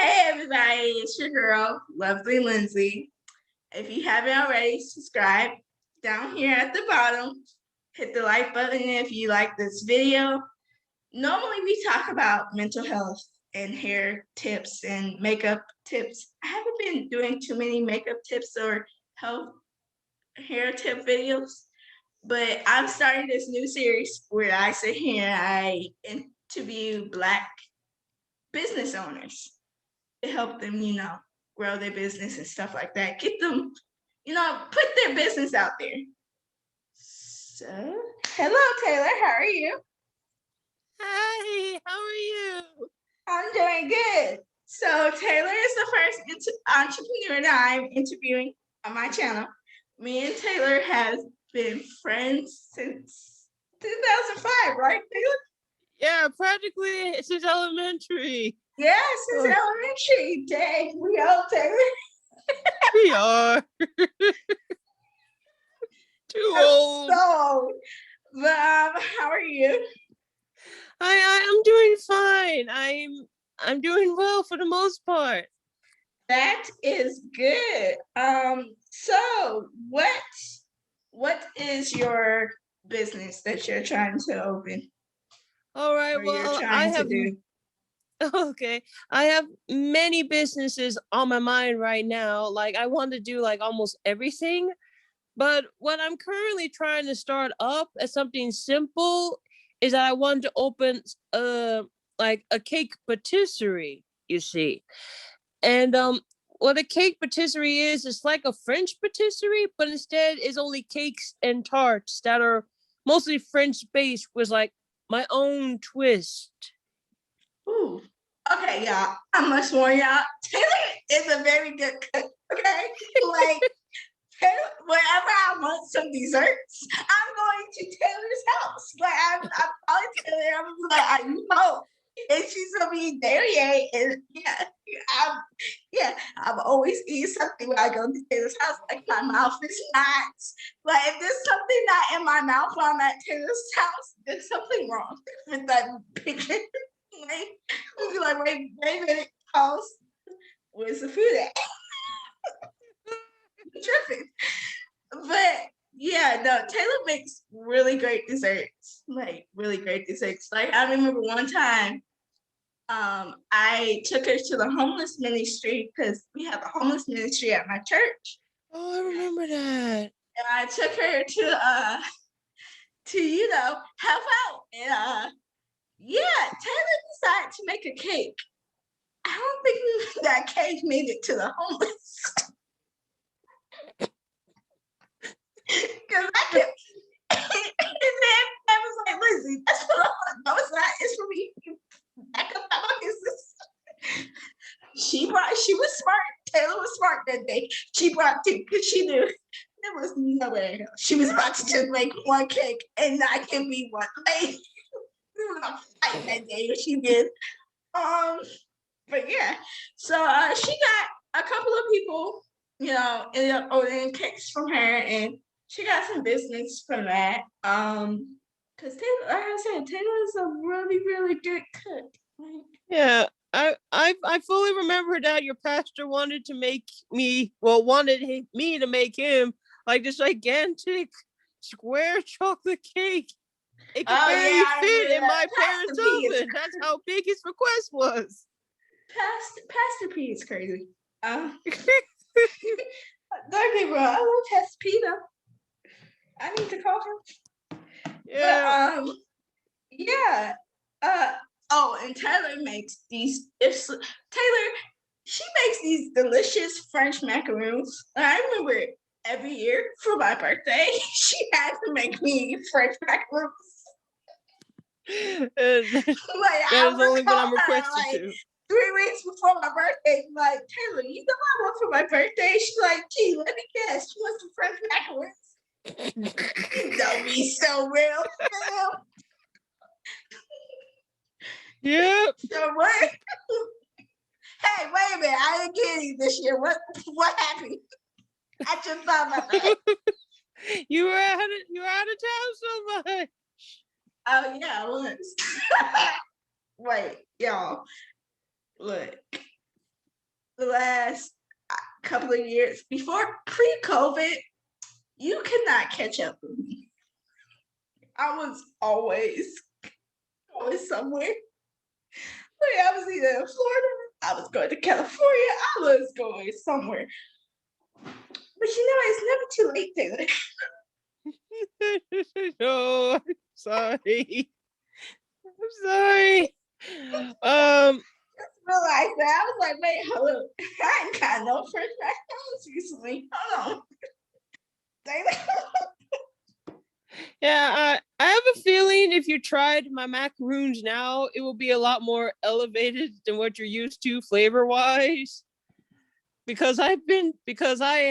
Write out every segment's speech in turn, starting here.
Hey everybody, it's your girl, Lovely Lindsay. If you haven't already, subscribe down here at the bottom. Hit the like button if you like this video. Normally we talk about mental health and hair tips and makeup tips. I haven't been doing too many makeup tips or health hair tip videos, but I'm starting this new series where I sit here and I interview Black business owners to help them, grow their business and stuff like that. Get them, put their business out there. So, hello, Taylor. How are you? Hi, how are you? I'm doing good. So, Taylor is the first entrepreneur that I'm interviewing on my channel. Me and Taylor have been friends since 2005, right, Taylor? Yeah, practically since elementary. Yeah, since elementary. Dang, we old, Taylor. We are. Too old. So, but how are you? I'm doing fine. I'm doing well for the most part. That is good. So what is your business that you're trying to open? All right, Or you're well, trying to do? okay. I have many businesses on my mind right now. Like I want to do like almost everything. But what I'm currently trying to start up as something simple is that I want to open like a cake patisserie, you see. And what a cake patisserie is, it's like a French patisserie, but instead it's only cakes and tarts that are mostly French based with like my own twist. Ooh. Okay, y'all. I must warn y'all. Taylor is a very good cook. Okay, like whenever I want some desserts, I'm going to Taylor's house. Like I'm calling Taylor. I'm like, I know, and she's gonna be there. Yeah, and I'm always eating something when I go to Taylor's house. Like my mouth is not like if there's something not in my mouth while I'm at Taylor's house, there's something wrong with that picture. Like, we'll be like, wait a minute, pause. Where's the food at? Tripping. But yeah, no, Taylor makes really great desserts. Like really great desserts. Like I remember one time, I took her to the homeless ministry because we have a homeless ministry at my church. Oh, I remember that. And I took her to help out. And yeah, Taylor decided to make a cake. I don't think that cake made it to the homeless. Because I can and then I was like, Lizzie, that's what I'm no, it's not, it's for me. Back up my business. She was smart. Taylor was smart that day. She brought two because she knew there was nowhere else. She was about to just make one cake and not give me one. Like, we were gonna fight that day if she did. But yeah, so she got a couple of people, ended up ordering cakes from her, and she got some business from that. Because Taylor, like I said, Taylor is a really, really good cook. Yeah, I fully remember that your pastor wanted me to make him like this gigantic square chocolate cake. It could barely fit in my parents' oven. That's how big his request was. Pastor P is crazy. Don't get me wrong, I love Pastor P though. I need to call him. Yeah. But yeah. And Taylor makes these. Taylor, she makes these delicious French macaroons. I remember every year for my birthday, she had to make me French macaroons. That is only what I'm requested to. 3 weeks before my birthday, like, Taylor, you know what I want for my birthday? She's like, gee, let me guess. She wants some French macaroons. You know me so real. Yep. So what? Hey, wait a minute. I didn't get any this year. What happened? I just thought about that. You were out of town so much. Oh yeah, I was. Wait, y'all. Look. the last couple of years, before pre-COVID, you could not catch up with me. I was always somewhere. Like I was either in Florida, I was going to California, I was going somewhere. But it's never too late, Taylor. No, I'm sorry. I'm sorry. Just realized that. I was like, wait, hold up. I ain't got no fresh macarons recently. Hold on. Yeah, I have a feeling if you tried my macaroons now, it will be a lot more elevated than what you're used to flavor wise. Because I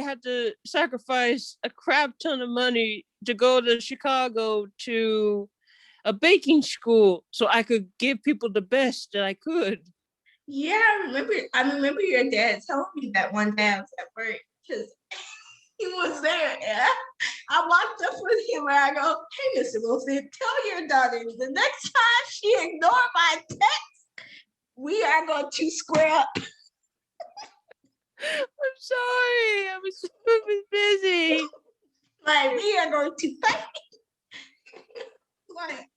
had to sacrifice a crap ton of money to go to Chicago to a baking school so I could give people the best that I could. Yeah, I remember your dad telling me that one day I was at work because he was there. And I walked up with him and I go, hey, Mr. Wilson, tell your daughter the next time she ignore my text, we are going to square up. I'm sorry. I was busy. Like, we are going to fight. Like,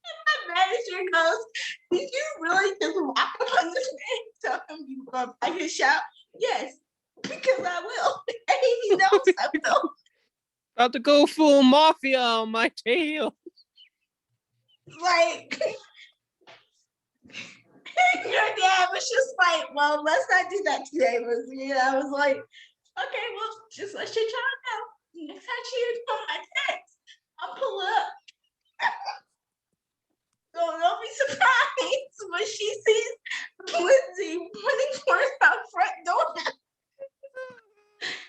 my manager goes, did you really just walk up on this man and tell him you were going to buy his shop? Yes, because I will. And he knows I will. About to go full mafia on my tail. Like, your dad was just like, well, let's not do that today. I was like, okay, well, just let your child know. Next time she ignore my text, I'll pull up. So don't be surprised when she sees Lindsay running for her front door.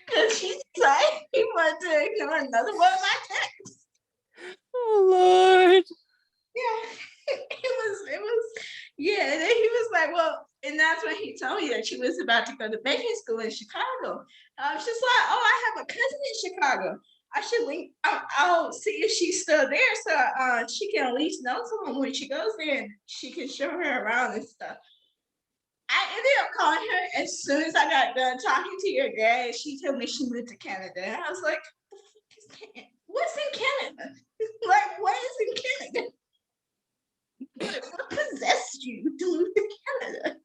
Because she's like, he wanted to ignore another one of my texts. Oh, Lord. Yeah, it was, yeah. And then he was like, well, and that's when he told me that she was about to go to baking school in Chicago. I was just like, oh, I have a cousin in Chicago. I should link. I'll see if she's still there, so she can at least know someone when she goes there, and she can show her around and stuff. I ended up calling her as soon as I got done talking to your dad. She told me she moved to Canada, and I was like, what's in Canada? Like, what is in Canada? What possessed you to move to Canada?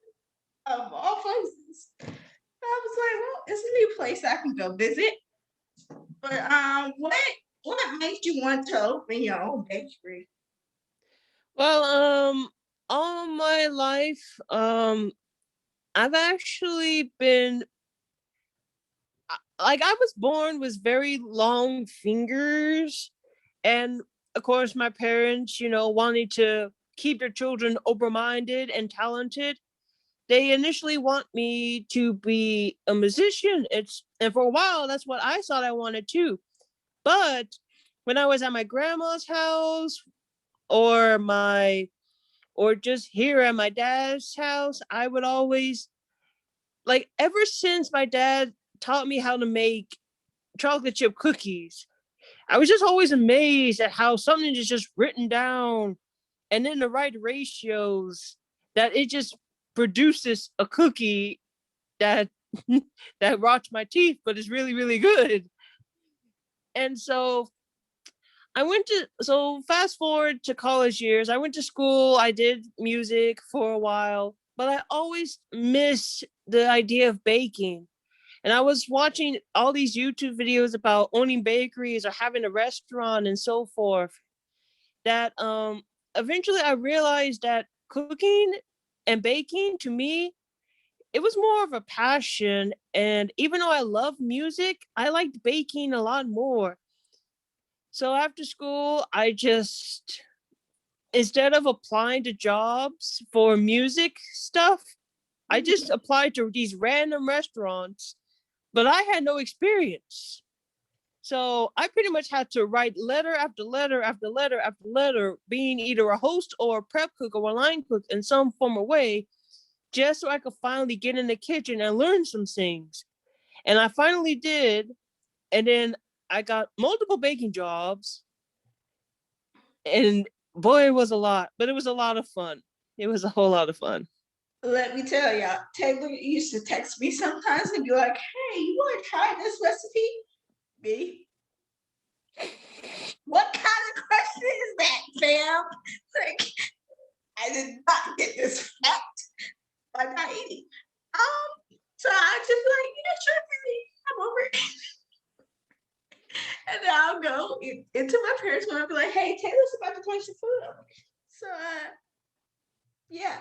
Of all places. I was like, well, it's a new place I can go visit. But what made you want to open your own bakery? Well, all my life, I've actually been like I was born with very long fingers, and of course my parents, wanting to keep their children open-minded and talented, they initially want me to be a musician. And for a while that's what I thought I wanted too. But when I was at my grandma's house or just here at my dad's house, I would always ever since my dad taught me how to make chocolate chip cookies, I was just always amazed at how something is just written down and in the right ratios that it just produces a cookie that that rots my teeth, but is really, really good. And so fast forward to college years, I went to school, I did music for a while, but I always miss the idea of baking. And I was watching all these YouTube videos about owning bakeries or having a restaurant and so forth. That eventually I realized that cooking and baking to me, it was more of a passion. And even though I love music, I liked baking a lot more. So after school, I just, instead of applying to jobs for music stuff, I just applied to these random restaurants, but I had no experience. So I pretty much had to write letter after letter after letter after letter, being either a host or a prep cook or a line cook in some form or way, just so I could finally get in the kitchen and learn some things. And I finally did. And then I got multiple baking jobs. And boy, it was a lot, but it was a lot of fun. It was a whole lot of fun. Let me tell y'all, Taylor used to text me sometimes and be like, "Hey, you want to try this recipe?" Me, what kind of question is that, fam? Like, I did not get this fact by not eating. So I just be like, yeah, sure, baby, come over. And then I'll go into my parents' room and be like, hey, Taylor's about to place your food on me. So yeah,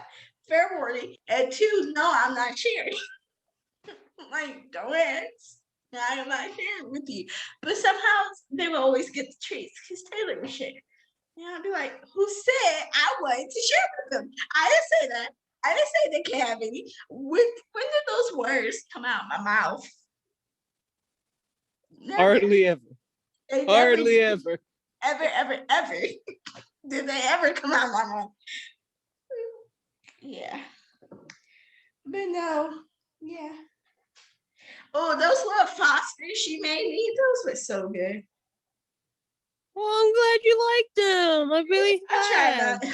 fair warning. And two, no, I'm not sharing. Like, don't ask. I am not sharing with you. But somehow they will always get the treats because Taylor was sharing. And I'd be like, who said I wanted to share with them? I didn't say that. I didn't say they can't have any. When did those words come out of my mouth? Never. Hardly ever. They Hardly never, ever. ever did they ever come out of my mouth. Yeah. But no, yeah. Oh, those little Fosters she made me, those were so good. Well, I'm glad you liked them. I really I tried have. not.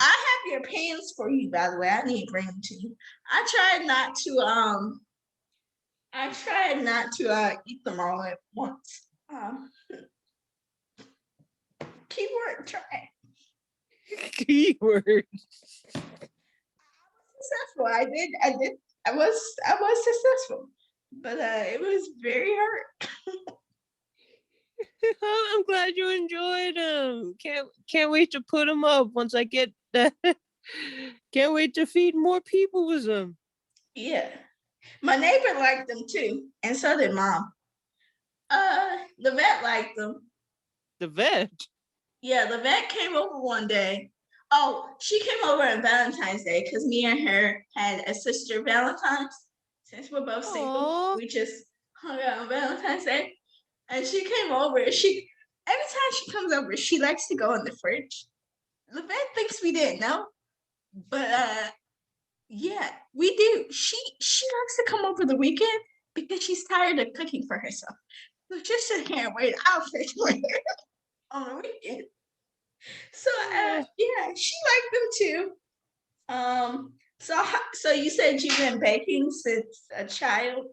I have your pans for you, by the way. I need to bring them to you. I tried not to eat them all at once. Keyword try. Keyword. Successful. I was successful. But it was very hard. I'm glad you enjoyed them. Can't wait to put them up once I get that. Can't wait to feed more people with them. Yeah. My neighbor liked them too, and so did mom. The vet liked them. The vet. Yeah, the vet came over one day. Oh, she came over on Valentine's Day because me and her had a sister Valentine's. Since we're both single, Aww. we just hung out on Valentine's Day. And she came over. She every time she comes over, she likes to go in the fridge. The vet thinks we didn't know, but yeah, we do. She likes to come over the weekend because she's tired of cooking for herself. So just sit here and wait outfit for her on the weekend. So yeah, she liked them too. So you said you've been baking since a child?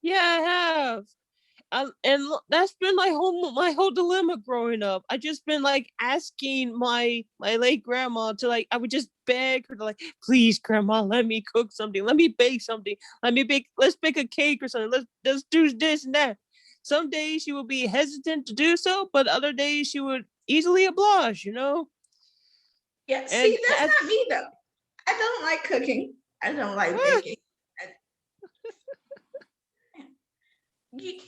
Yeah, I have. That's been my whole dilemma growing up. I just been like asking my late grandma to like I would just beg her to like, please grandma, let me cook something, let me bake something, let's bake a cake or something, let's do this and that. Some days she would be hesitant to do so, but other days she would easily oblige, you know. Yeah, see, And that's as not me though. I don't like cooking. I don't like baking. You,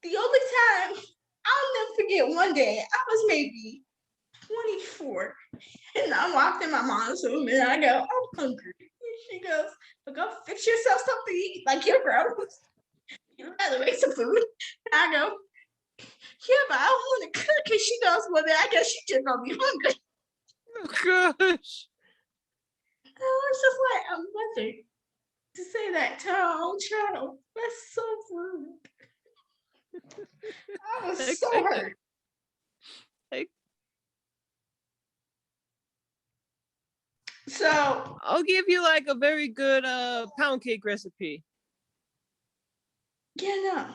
the only time I'll never forget one day, I was maybe 24 and I walked in my mom's room and I go, I'm hungry. And she goes, well, go fix yourself something to eat, like your grandma. You gotta make some food. And I go, yeah, but I don't want to cook. And she goes, well, then I guess she just gonna be hungry. oh gosh. And I was just like, a mother to say that to her own child. That's so rude. I was so I, hurt. I, So, I'll give you like a very good pound cake recipe. yeah, no.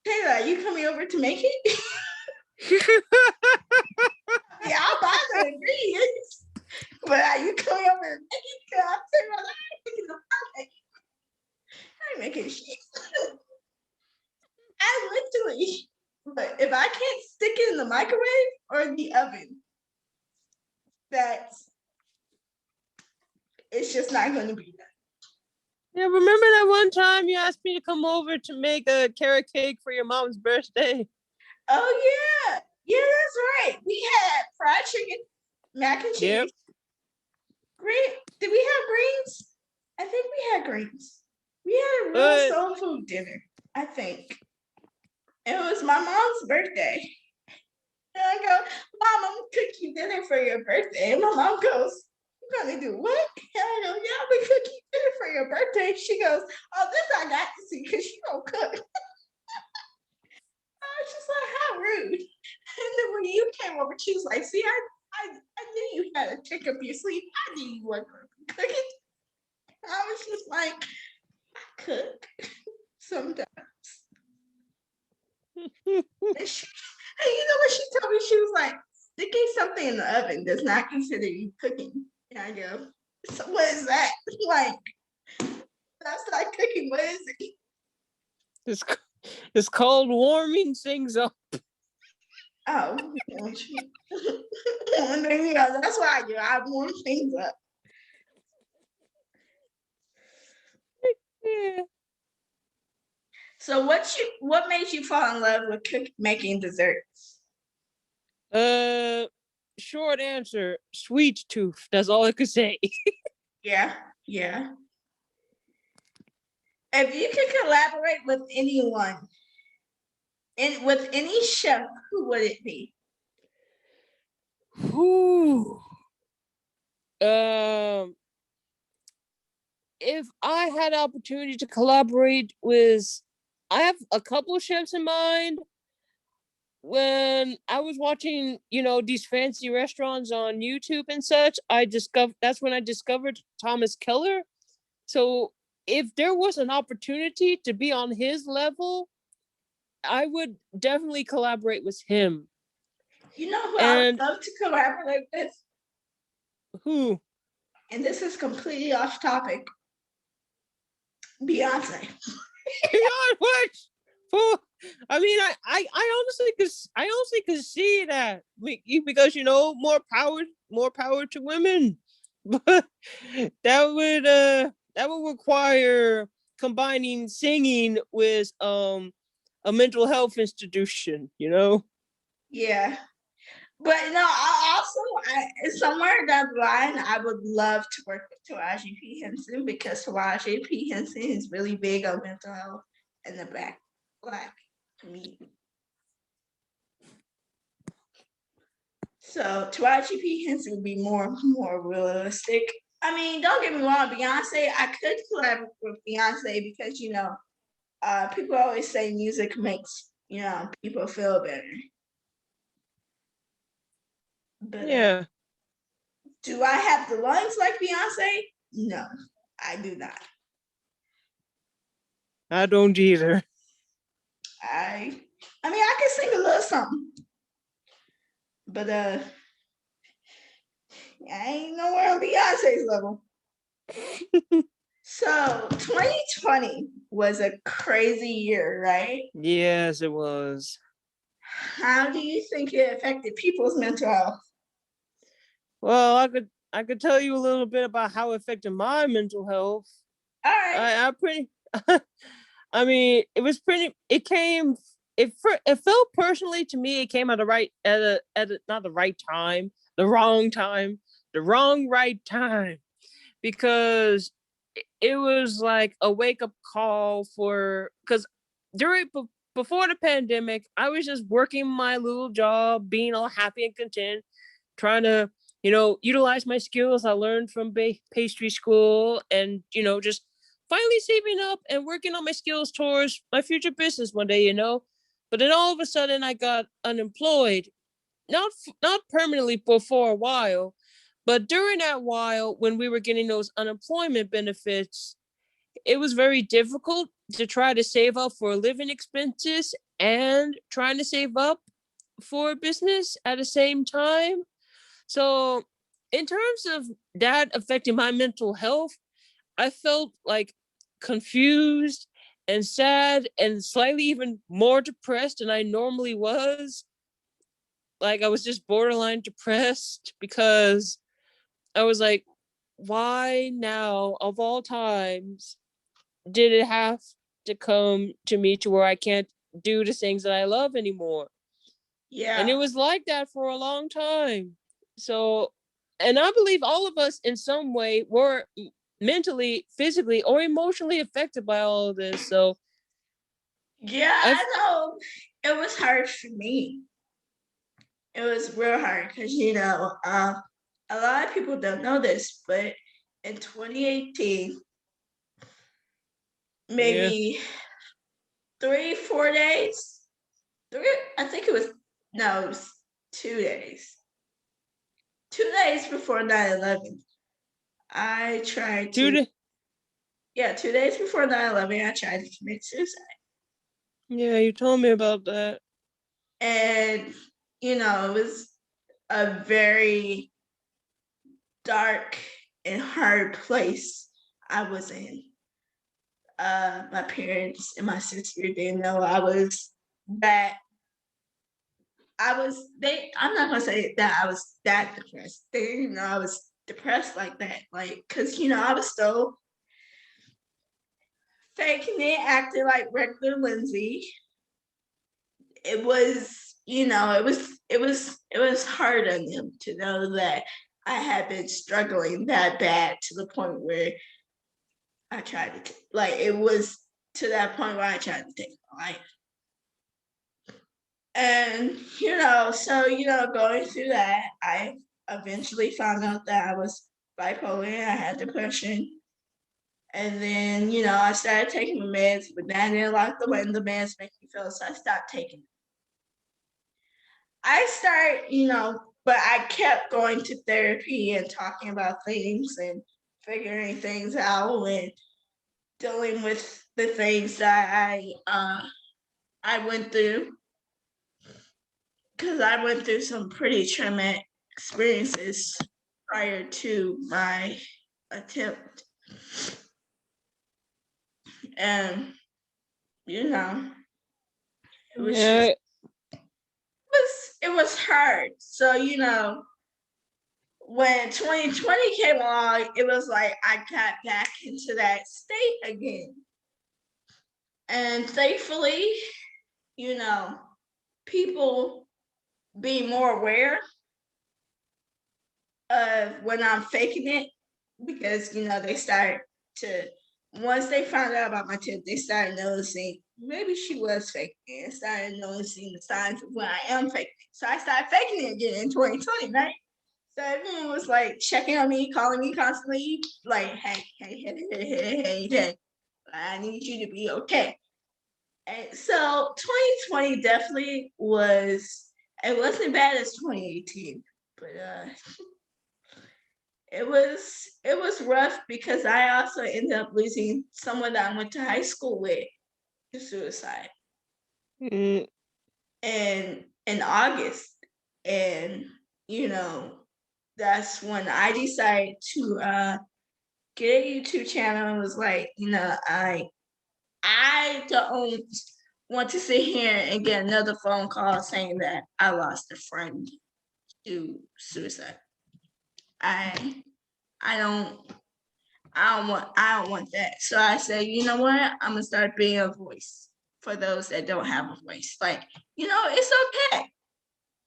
Taylor, you coming over to make it? Yeah, I'll buy the ingredients. But are you coming over and make it? Because I'm saying, well, I ain't making no pie. I ain't making shit. I literally, but if I can't stick it in the microwave or the oven, that's it's just not going to be done. Yeah, remember that one time you asked me to come over to make a carrot cake for your mom's birthday? Oh yeah, yeah, that's right. We had fried chicken, mac and Yep. cheese. Green? Did we have greens? I think we had greens. We had a real But soul food dinner. I think it was my mom's birthday. And I go, Mom, I'm gonna cook you dinner for your birthday. And my mom goes, "You gonna do what?" And I go, "Yeah, I'm gonna cook you dinner for your birthday." She goes, "Oh, this I got to see because she don't cook." I was just like, how rude. And then when you came over, she was like, "See, I knew you had a trick up your sleeve. I knew you weren't gonna was like, I cook sometimes. And she, and you know what she told me? She was like, sticking something in the oven does not consider you cooking. And I go, so what is that? Like, that's not cooking. What is it? It's called warming things up. Oh, yeah, that's what I do. I warm things up. Yeah. So what made you fall in love with making desserts? Short answer, sweet tooth. That's all I could say. Yeah, yeah. If you could collaborate with anyone, and with any chef, who would it be? Whew. Um, if I had opportunity to collaborate with, I have a couple of chefs in mind. When I was watching, these fancy restaurants on YouTube and such, that's when I discovered Thomas Keller. So if there was an opportunity to be on his level, I would definitely collaborate with him. You know who I And would love to collaborate with? who? And this is completely off topic. Beyonce. Beyond which, who? I mean, I honestly could see that because more power to women, but that would require combining singing with a mental health institution. Yeah. But no, I somewhere down the line, I would love to work with Taraji P. Henson because Taraji P. Henson is really big on mental health in the Black community. So Taraji P. Henson would be more realistic. I mean, don't get me wrong, Beyonce, I could collaborate with Beyonce because people always say music makes people feel better. But Yeah, do I have the lungs like Beyonce? No, I do not. I don't either. I mean I can sing a little something, but I ain't nowhere on Beyonce's level. So 2020 was a crazy year, right? Yes, it was. How do you think it affected people's mental health? Well, I could tell you a little bit about how it affected my mental health. All right. I pretty I mean, it was pretty. It felt personally to me. It came at not the right time, the wrong time, the wrong right time, because it was like a wake up call because during before the pandemic, I was just working my little job, being all happy and content, trying to utilize my skills I learned from pastry school, and just finally saving up and working on my skills towards my future business one day. But then all of a sudden I got unemployed, not permanently, but for a while. But during that while, when we were getting those unemployment benefits, it was very difficult to try to save up for living expenses and trying to save up for a business at the same time. So, in terms of that affecting my mental health, I felt like confused and sad and slightly even more depressed than I normally was. Like, I was just borderline depressed because I was like, why now, of all times, did it have to come to me to where I can't do the things that I love anymore? And it Yeah. was like that for a long time. So, and I believe all of us in some way were mentally, physically, or emotionally affected by all of this. So, Yeah, I've, I know. It was hard for me. It was real hard because a lot of people don't know this, but in 2018, yeah, maybe 3, 4 days. I think it was no, it was 2 days. 2 days before 9/11, I tried to. dude, Yeah, 2 days before 9/11, I tried to commit suicide. Yeah, you told me about that. And, it was a very dark and hard place I was in. My parents and my sister didn't know I was that. I'm not gonna say that I was that depressed. They didn't even know I was depressed like that. Like, cause I was still faking it, acting like regular Lindsay. It was, it was hard on them to know that I had been struggling that bad to the point where I tried to like it was to that point where I tried to take my life. And going through that, I eventually found out that I was bipolar. I had depression. And then, I started taking the meds, but that didn't like the way the meds make me feel, so I stopped taking them. But I kept going to therapy and talking about things and figuring things out and dealing with the things that I went through, because I went through some pretty traumatic experiences prior to my attempt. And it was just Yeah, it was hard. So, when 2020 came along, it was like I got back into that state again. And thankfully, people be more aware of when I'm faking it, because they start to once they found out about my tip, they started noticing maybe she was faking it, and started noticing the signs of when I am faking it. So I started faking it again in 2020, right? So everyone was like checking on me, calling me constantly, like, hey, I need you to be okay. And so 2020 definitely was, it wasn't bad as 2018, but it was rough because I also ended up losing someone that I went to high school with to suicide, mm, and in August. And that's when I decided to get a YouTube channel, and was like, I don't want to sit here and get another phone call saying that I lost a friend to suicide. I I don't I don't want that. So I said, you know what? I'm gonna start being a voice for those that don't have a voice. Like, it's okay.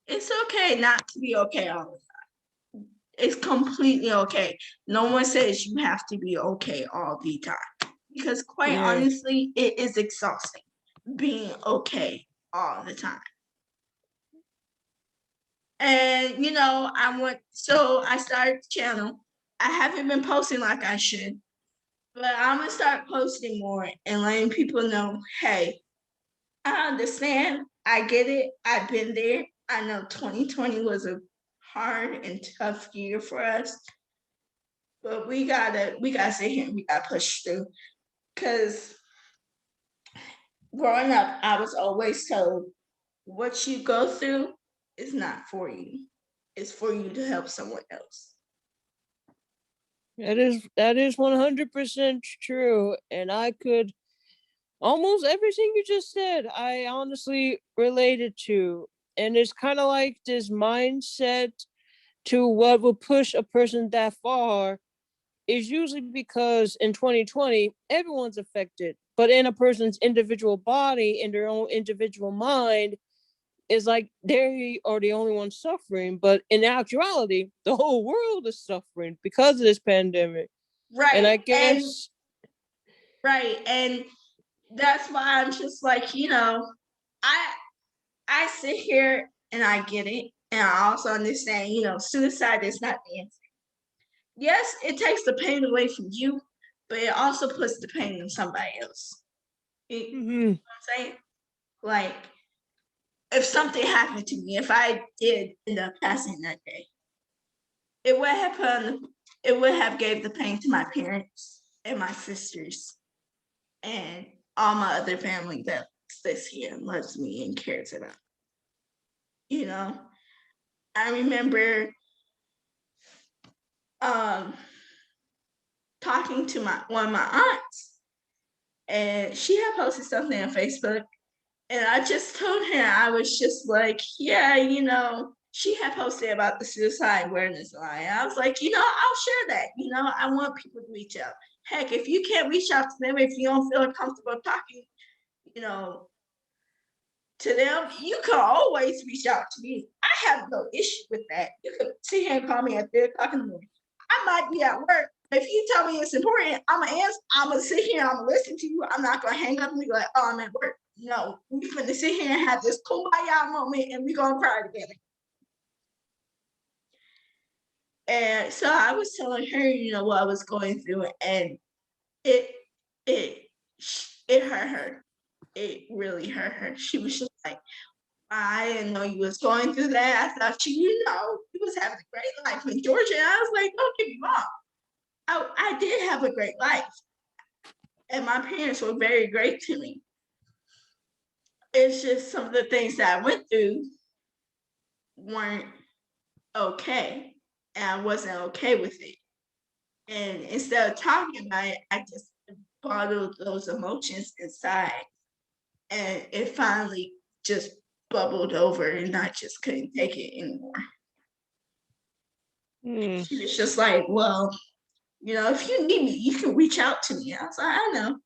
It's okay not to be okay all the time. It's completely okay. No one says you have to be okay all the time. Because quite yeah. honestly, it is exhausting being okay all the time. And I started the channel. I haven't been posting like I should, but I'm gonna start posting more and letting people know, hey, I understand. I get it. I've been there. I know 2020 was a hard and tough year for us, but we gotta sit here and we gotta push through. Cause growing up, I was always told what you go through is not for you. It's for you to help someone else. That is 100% true, and I could almost everything you just said. I honestly related to, and it's kind of like this mindset to what will push a person that far is usually because in 2020 everyone's affected, but in a person's individual body, in their own individual mind, is like they are the only ones suffering, but in actuality the whole world is suffering because of this pandemic. And Right. I And guess right. And that's why I'm just like, I I sit here and I get it. And I also understand, suicide is not the answer. Yes, it takes the pain away from you, but it also puts the pain in somebody else. You know mhm, what I'm saying? Like, if something happened to me, if I did end up passing that day, it would have gave the pain to my parents. and my sisters and all my other family that sits here and loves me and cares about. You know, I remember talking to one of my aunts, and she had posted something on Facebook, and I just told her, I was just like, yeah, you know, she had posted about the suicide awareness line. I was like, you know, I'll share that. You know, I want people to reach out. Heck, if you can't reach out to them, if you don't feel comfortable talking, you know, to them, you can always reach out to me. I have no issue with that. You can sit here and call me at 3:00 in the morning. I might be at work. If you tell me it's important, I'm gonna answer. I'm gonna sit here. I'm gonna listen to you. I'm not gonna hang up and be like, "Oh, I'm at work." No, we're gonna sit here and have this kumbaya moment, and we're gonna cry together. And so I was telling her, you know, what I was going through, and it it it hurt her. It really hurt her. She was just like, I didn't know you was going through that. I thought you know, you was having a great life in Georgia. And I was like, don't get me wrong. I did have a great life. And my parents were very great to me. It's just some of the things that I went through weren't okay. And I wasn't okay with it. And instead of talking about it, I just bottled those emotions inside. And it finally just bubbled over, and I just couldn't take it anymore. She was just like, well, you know, if you need me, you can reach out to me. I was like, I know.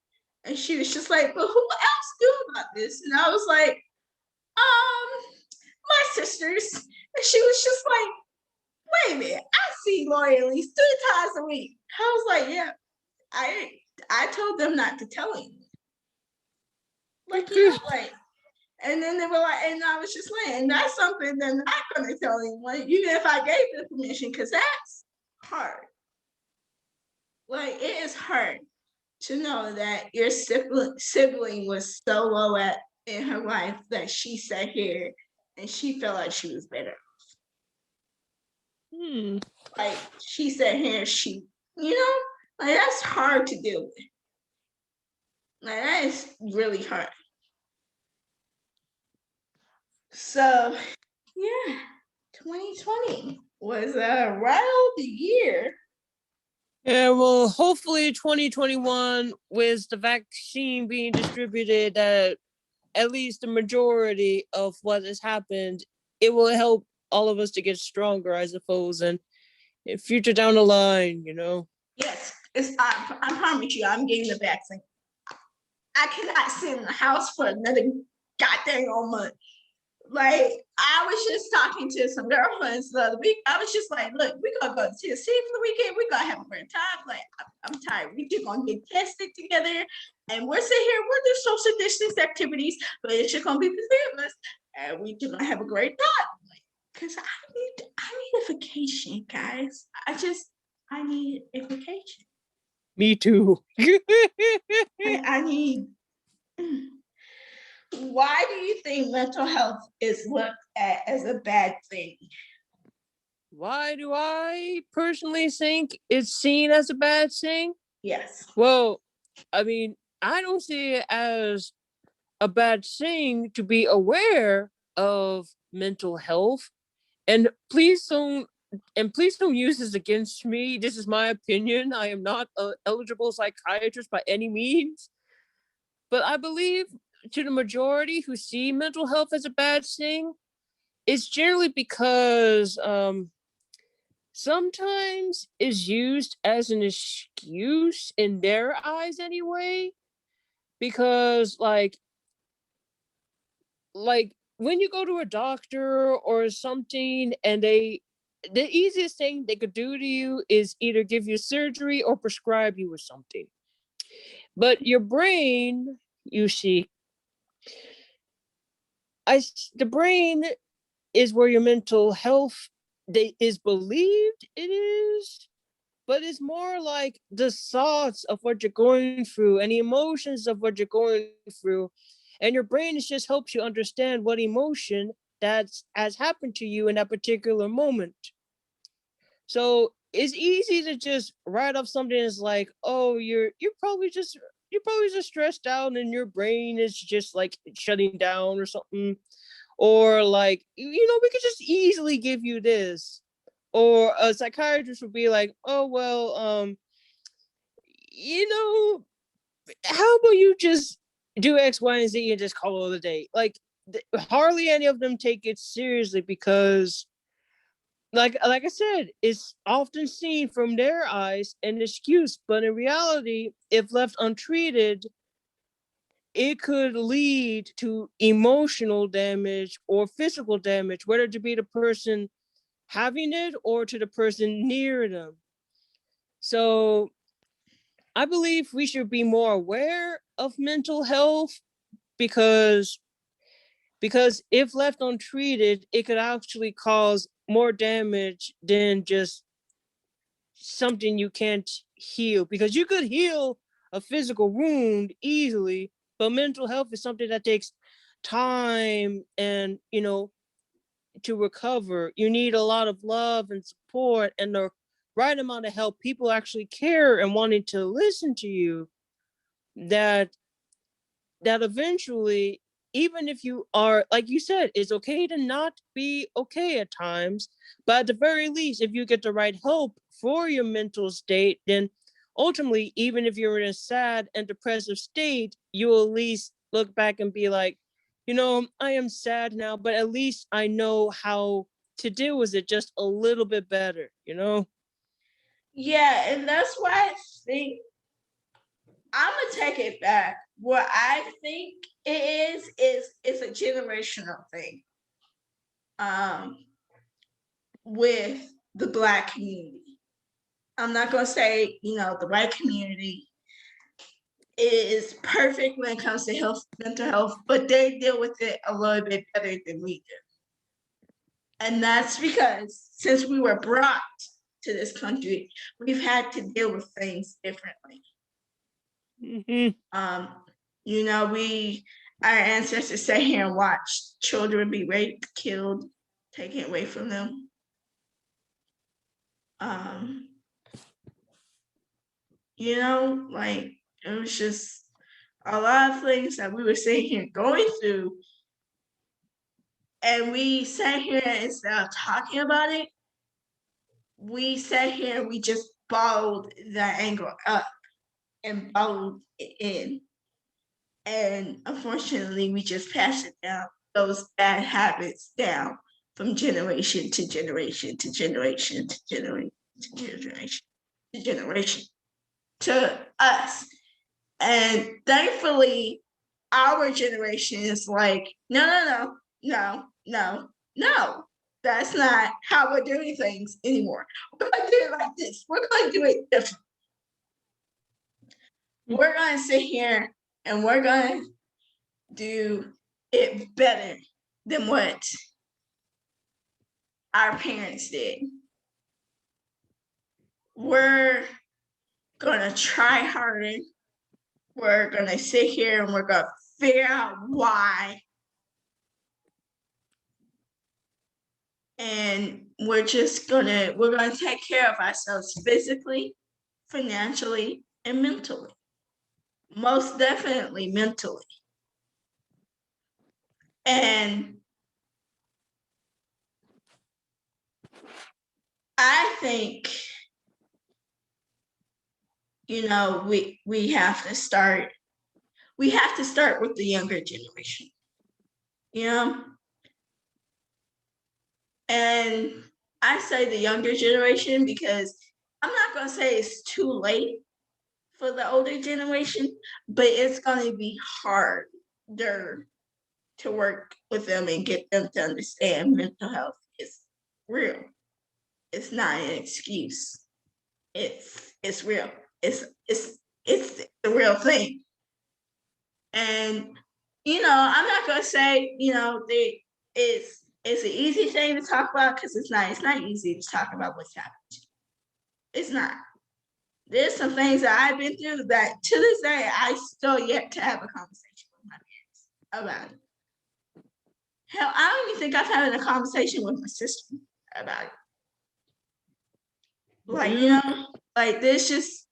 And she was just like, but who else knew about this? And I was like, my sisters. And she was just like, wait a minute, I see Lori at least 3 times a week. I was like, yeah, I told them not to tell him. Like, you know, like, and then they were like, and I was just like, and that's something they're not gonna tell anyone, even if I gave the permission, because that's hard. Like, it is hard to know that your sibling was so low in her life that she sat here and she felt like she was better. Like, she sat here, she, you know, like, that's hard to deal with. Like, that is really hard. So, yeah, 2020 was a wild year. Yeah, well, hopefully 2021, with the vaccine being distributed, that at least the majority of what has happened, it will help all of us to get stronger, I suppose, and in future down the line, you know. Yes, I promise you, I'm getting the vaccine. I cannot sit in the house for another goddamn month. Like, I was just talking to some girlfriends the other week. I was just like, look, we're gonna go to Tennessee for the weekend. We're gonna have a great time. Like, I'm tired. We just gonna get tested together, and we're sitting here, we'll do social distance activities, but it's just gonna be the three of us, and we just gonna have a great time. Like, cause I need a vacation, guys. I need a vacation. Me too. I need. Why do you think mental health is looked at as a bad thing? Why do I personally think it's seen as a bad thing? Yes. Well, I mean, I don't see it as a bad thing to be aware of mental health. And please don't use this against me. This is my opinion. I am not an eligible psychiatrist by any means. But I believe to the majority who see mental health as a bad thing, it's generally because sometimes is used as an excuse in their eyes anyway. Because like when you go to a doctor or something and the easiest thing they could do to you is either give you surgery or prescribe you with something. But your brain, you see, the brain is where your mental health is believed it is, but it's more like the thoughts of what you're going through and the emotions of what you're going through, and your brain just helps you understand what emotion that has happened to you in that particular moment. So it's easy to just write up something that's like, oh, you're probably just stressed out and your brain is just like shutting down or something. Or like, we could just easily give you this. Or a psychiatrist would be like, oh well, you know, how about you just do X, Y, and Z and just call it a day? Like, hardly any of them take it seriously because, like I said, it's often seen from their eyes an excuse, but in reality, if left untreated, it could lead to emotional damage or physical damage, whether to be the person having it or to the person near them. So I believe we should be more aware of mental health because if left untreated, it could actually cause more damage than just something you can't heal. Because you could heal a physical wound easily, but mental health is something that takes time and to recover. You need a lot of love and support and the right amount of help. People actually care and wanting to listen to you. That eventually, even if you are, like you said, it's okay to not be okay at times, but at the very least, if you get the right help for your mental state, then ultimately, even if you're in a sad and depressive state, you will at least look back and be like, I am sad now, but at least I know how to deal with it just a little bit better. Yeah, and that's why I think I'm gonna take it back. What I think it is it's a generational thing. With the Black community. I'm not gonna say, the white community is perfect when it comes to mental health, but they deal with it a little bit better than we do. And that's because since we were brought to this country, we've had to deal with things differently. Mm-hmm. Our ancestors sat here and watched children be raped, killed, taken away from them. Like it was just a lot of things that we were sitting here going through, and we sat here instead of talking about it, we sat here and we just bottled that anger up and bottled it in. And unfortunately, we just passed it down, those bad habits down from generation to generation to generation to generation to generation to generation to us. And thankfully, our generation is like, no, that's not how we're doing things anymore. We're going to do it like this. We're going to do it different. We're going to sit here and we're going to do it better than what our parents did. We're going to try harder. We're going to sit here and we're going to figure out why. And we're going to take care of ourselves physically, financially, and mentally. Most definitely mentally. And I think, we have to start with the younger generation. And I say the younger generation because I'm not going to say it's too late for the older generation, but it's going to be harder to work with them and get them to understand mental health is real. It's not an excuse. It's real. It's the real thing. And I'm not gonna say it's an easy thing to talk about because it's not. It's not easy to talk about what's happened. It's not. There's some things that I've been through that to this day I still yet to have a conversation with my parents about it. Hell, I don't even think I've had a conversation with my sister about it. Like, Dude. like this just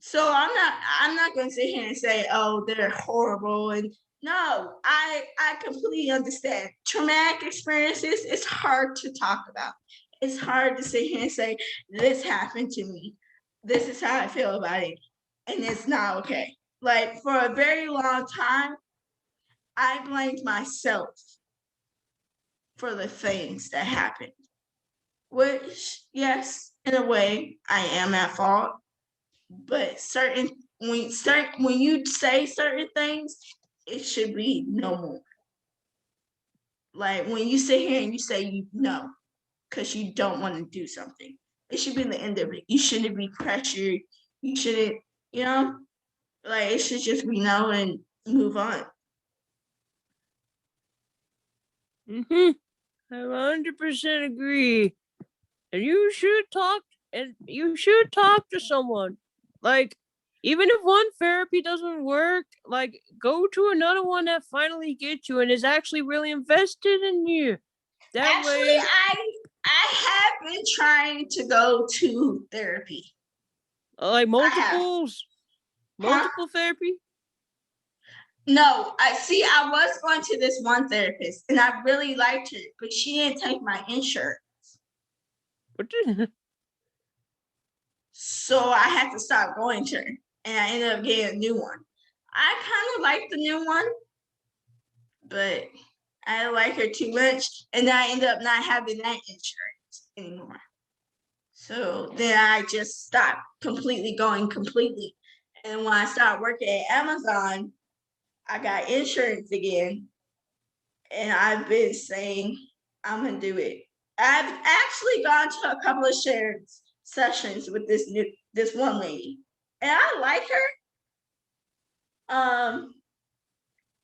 so I'm not gonna sit here and say, oh, they're horrible. And no, I completely understand. Traumatic experiences, it's hard to talk about. It's hard to sit here and say, this happened to me. This is how I feel about it. And it's not okay. Like for a very long time, I blamed myself for the things that happened. Which, yes, in a way, I am at fault. But when you say certain things, it should be no more. Like when you sit here and you say you know because you don't want to do something, it should be the end of it. You shouldn't be pressured. You shouldn't, you know, like it should just be no and move on. I 100% agree. And you should talk to someone. Like, even if one therapy doesn't work, like go to another one that finally gets you and is actually really invested in you. That Actually, way, I have been trying to go to therapy. like I have, huh? multiple therapy. No, I was going to this one therapist and I really liked her, but she didn't take my insurance. What the? So I had to stop going to her and I ended up getting a new one. I kind of like the new one, but I don't like her too much. And then I ended up not having that insurance anymore. So then I just stopped going completely. And when I started working at Amazon, I got insurance again. And I've been saying I'm gonna do it. I've actually gone to a couple of shared sessions with this one lady, and I like her.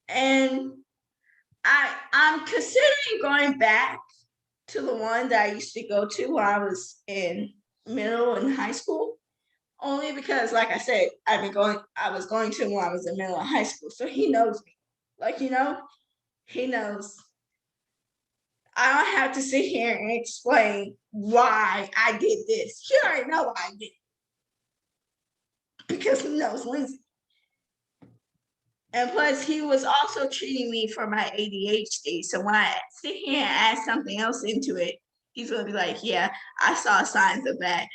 And I'm considering going back to the one that I used to go to when I was in middle and high school. Only because, like I said, I was going to him when I was in middle and high school, so he knows me. Like he knows. I don't have to sit here and explain why I did this. He already know why I did it because he knows Lindsay. And plus, he was also treating me for my ADHD. So when I sit here and add something else into it, he's gonna be like, "Yeah, I saw signs of that,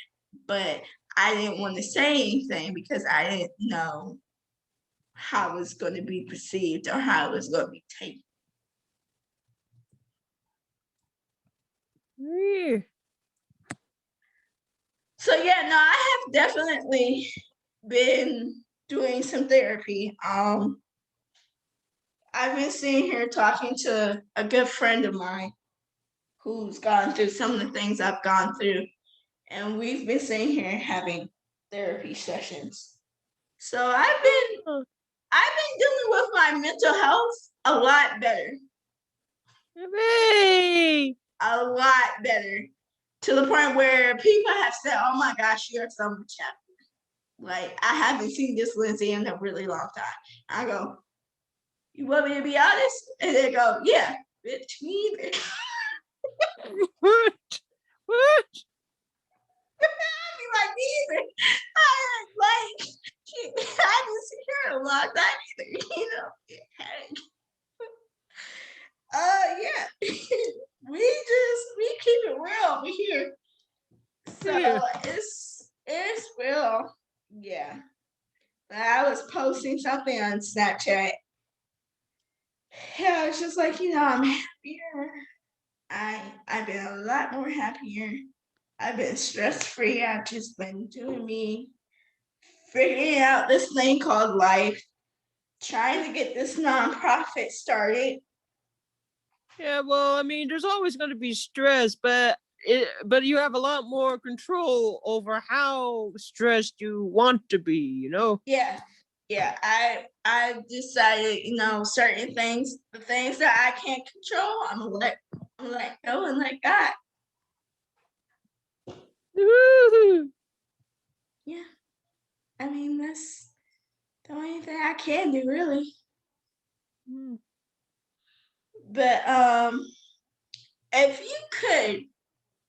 but I didn't want to say anything because I didn't know how it was going to be perceived or how it was going to be taken." So yeah, no, I have definitely been doing some therapy. I've been sitting here talking to a good friend of mine who's gone through some of the things I've gone through, and we've been sitting here having therapy sessions. So I've been dealing with my mental health a lot better. Hooray! A lot better. To the point where people have said, "Oh my gosh, you're so much happier." Like I haven't seen this Lindsay in a really long time. I go, "You want me to be honest?" And they go, "Yeah, bitch, me either." What? What? I'd be like, "Me either." I haven't seen her in a long time either. Yeah. We keep it real over here. So Yeah. it's real. Yeah. I was posting something on Snapchat. Yeah, it's just like, I'm happier. I've been a lot more happier. I've been stress free. I've just been doing me, figuring out this thing called life, trying to get this nonprofit started. Yeah, well, I mean, there's always going to be stress, but you have a lot more control over how stressed you want to be, you know? Yeah. Yeah. I decided, certain things, the things that I can't control, I'm gonna let go and let God. Woo-hoo. Yeah. I mean, that's the only thing I can do, really. But if you could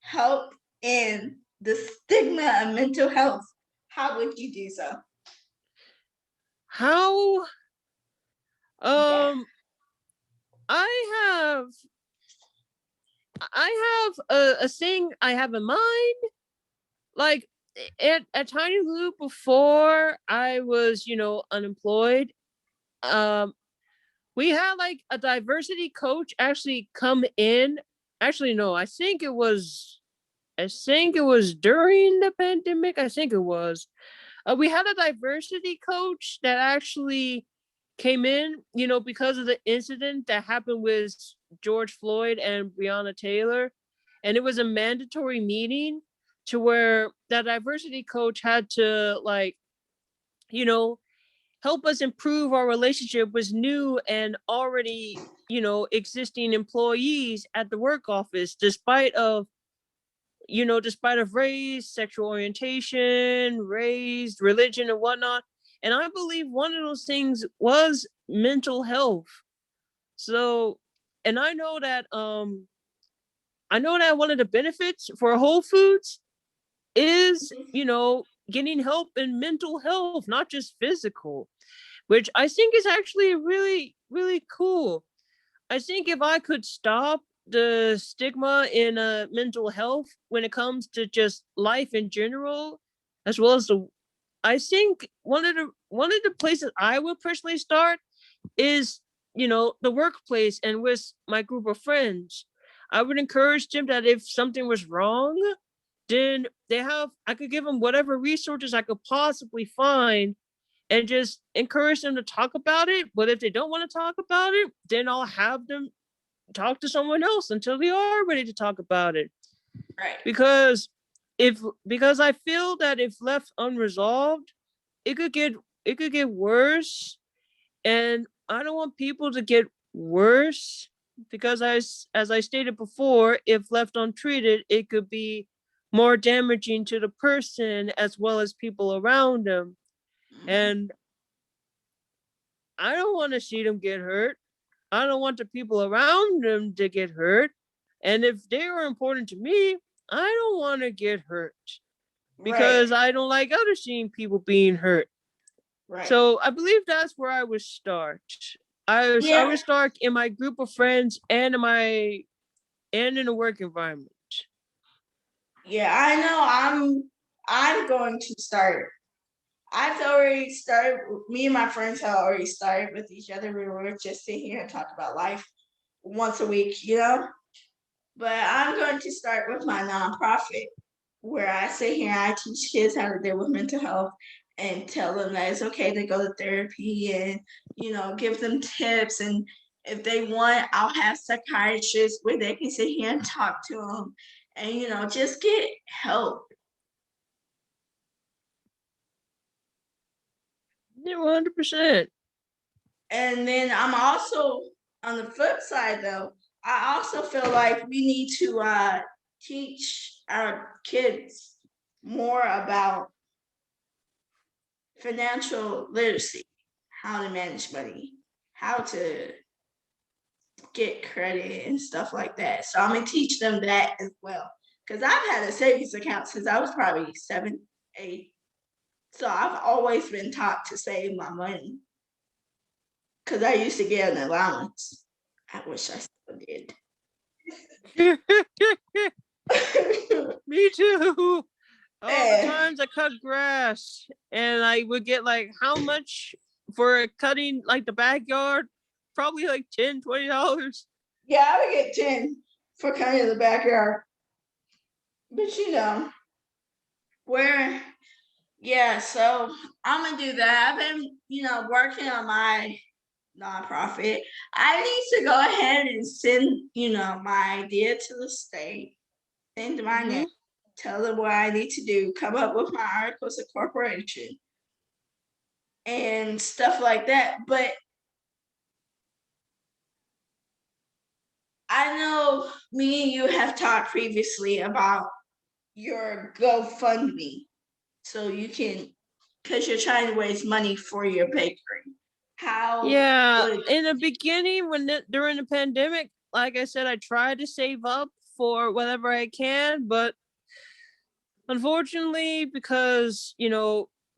help in the stigma of mental health, how would you do so? How? Yeah. I have a thing I have in mind. Like at Tiny Loop before I was, unemployed. Um, we had like a diversity coach actually come in. Actually, no, I think it was during the pandemic. I think it was. We had a diversity coach that actually came in, because of the incident that happened with George Floyd and Breonna Taylor. And it was a mandatory meeting to where that diversity coach had to, like, you know, help us improve our relationship with new and already, existing employees at the work office, despite of race, sexual orientation, race, religion, and whatnot. And I believe one of those things was mental health. So, and I know that one of the benefits for Whole Foods is, getting help in mental health, not just physical, which I think is actually really, really cool. I think if I could stop the stigma in mental health when it comes to just life in general, as well as I think one of the places I would personally start is, the workplace and with my group of friends. I would encourage them that if something was wrong, then I could give them whatever resources I could possibly find and just encourage them to talk about it. But if they don't want to talk about it, then I'll have them talk to someone else until they are ready to talk about it. Right. Because I feel that if left unresolved, it could get worse, and I don't want people to get worse because as I stated before, if left untreated, it could be more damaging to the person as well as people around them. Mhm. And I don't want to see them get hurt. I don't want the people around them to get hurt. And if they are important to me, I don't want to get hurt Right. because I don't like other seeing people being hurt. Right. So I believe that's where I would start. I Yeah. would start in my group of friends and in a work environment. Yeah, I know I'm going to start. I've already started. Me and my friends have already started with each other. We were just sitting here and talk about life once a week. But I'm going to start with my nonprofit, where I sit here and I teach kids how to deal with mental health and tell them that it's okay to go to therapy and give them tips. And if they want, I'll have psychiatrists where they can sit here and talk to them and just get help. 100%. And then I'm also on the flip side though, I also feel like we need to teach our kids more about financial literacy, how to manage money, how to get credit and stuff like that. So I'm gonna teach them that as well. Because I've had a savings account since I was probably 7, 8. So I've always been taught to save my money. Because I used to get an allowance. I wish I still did. Me too. All the Eh, times I cut grass and I would get like how much for cutting like the backyard? Probably like $10, $20. yeah, I would get 10 for cutting in the backyard. But where yeah, so I'm gonna do that. I've been, working on my nonprofit. I need to go ahead and send, my idea to the state, send my name, Mm-hmm. tell them what I need to do, come up with my articles of corporation and stuff like that. But I know me and you have talked previously about your GoFundMe. So you can, because you're trying to raise money for your bakery. How Yeah, would in the beginning, during the pandemic, like I said, I tried to save up for whatever I can, but Unfortunately, because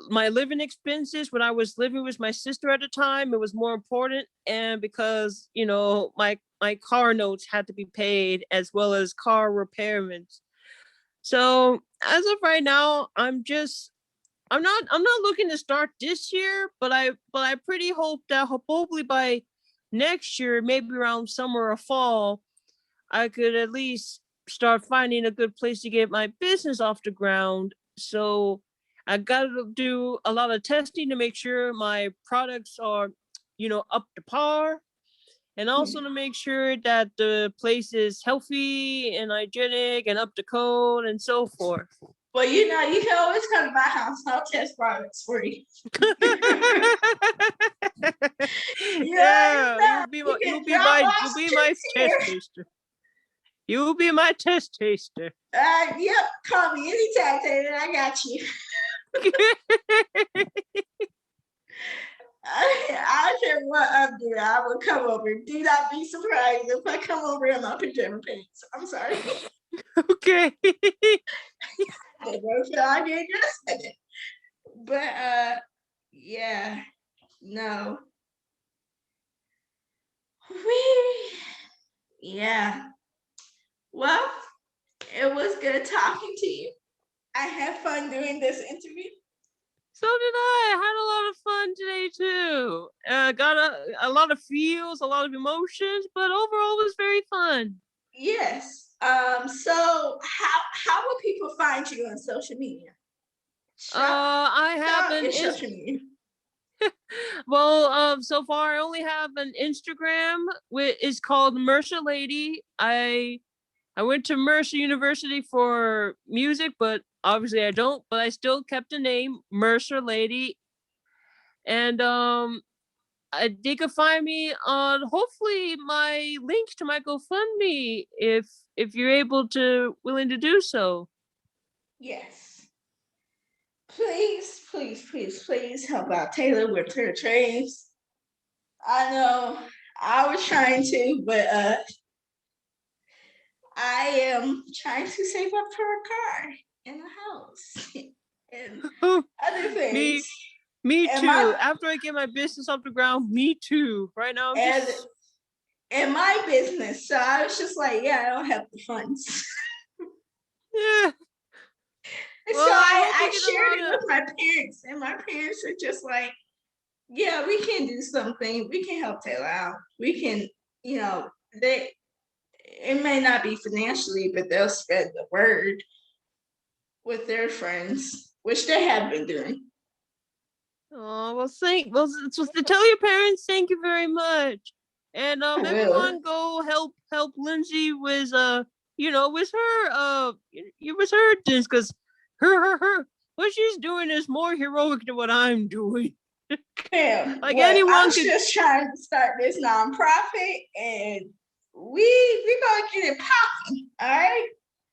my living expenses when I was living with my sister at the time, it was more important, and because my car notes had to be paid as well as car repairments. So as of right now, I'm not looking to start this year, but I pretty hope that hopefully by next year, maybe around summer or fall, I could at least start finding a good place to get my business off the ground. So I got to do a lot of testing to make sure my products are, up to par, and also to make sure that the place is healthy and hygienic and up to code and so forth. Well, you can always come to my house. I'll test products for you. Yeah, you'll be my test taster. You'll be my test taster. Yep, call me anytime, Taylor. I got you. I don't care what I'm doing. I will come over. Do not be surprised if I come over in my pajama pants. I'm sorry. Okay. I get dressed. But yeah, no. Yeah. Well, it was good talking to you. I had fun doing this interview. So did I. I had a lot of fun today too. Got a lot of feels, a lot of emotions, but overall it was very fun. Yes. So how will people find you on social media? I have an social media. Well, so far I only have an Instagram. It's called Mercer Lady. I went to Mercer University for music, but obviously I don't. But I still kept the name Mercer Lady, and they could find me on hopefully my link to my GoFundMe if you're willing to do so. Yes. Please help out Taylor with her trains. I know I was trying to, but I am trying to save up for a car and a house and other things. Me too. After I get my business off the ground, me too. Right now, and my business. So I was just like, yeah, I don't have the funds. Yeah. Well, so I shared it with my parents, and my parents are just like, yeah, we can do something. We can help Taylor out. We can, it may not be financially, but they'll spread the word with their friends, which they have been doing. Oh, well, tell your parents thank you very much. And everyone go help Lindsay with with her with her things, because her what she's doing is more heroic than what I'm doing. Like anyone I'm just trying to start this nonprofit, and we gonna get it popping, all right?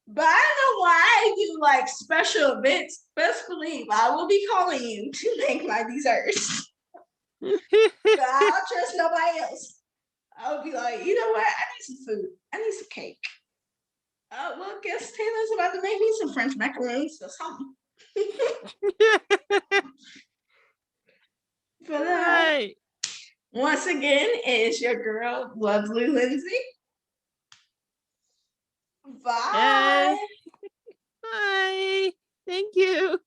But I don't know why I do like special events. Best believe I will be calling you to make my desserts. But I'll trust nobody else. I'll be like, you know what? I need some food. I need some cake. Well, guess Taylor's about to make me some French macaroons or something. But once again, it's your girl, Lovely Lindsay. Bye. Bye. Thank you.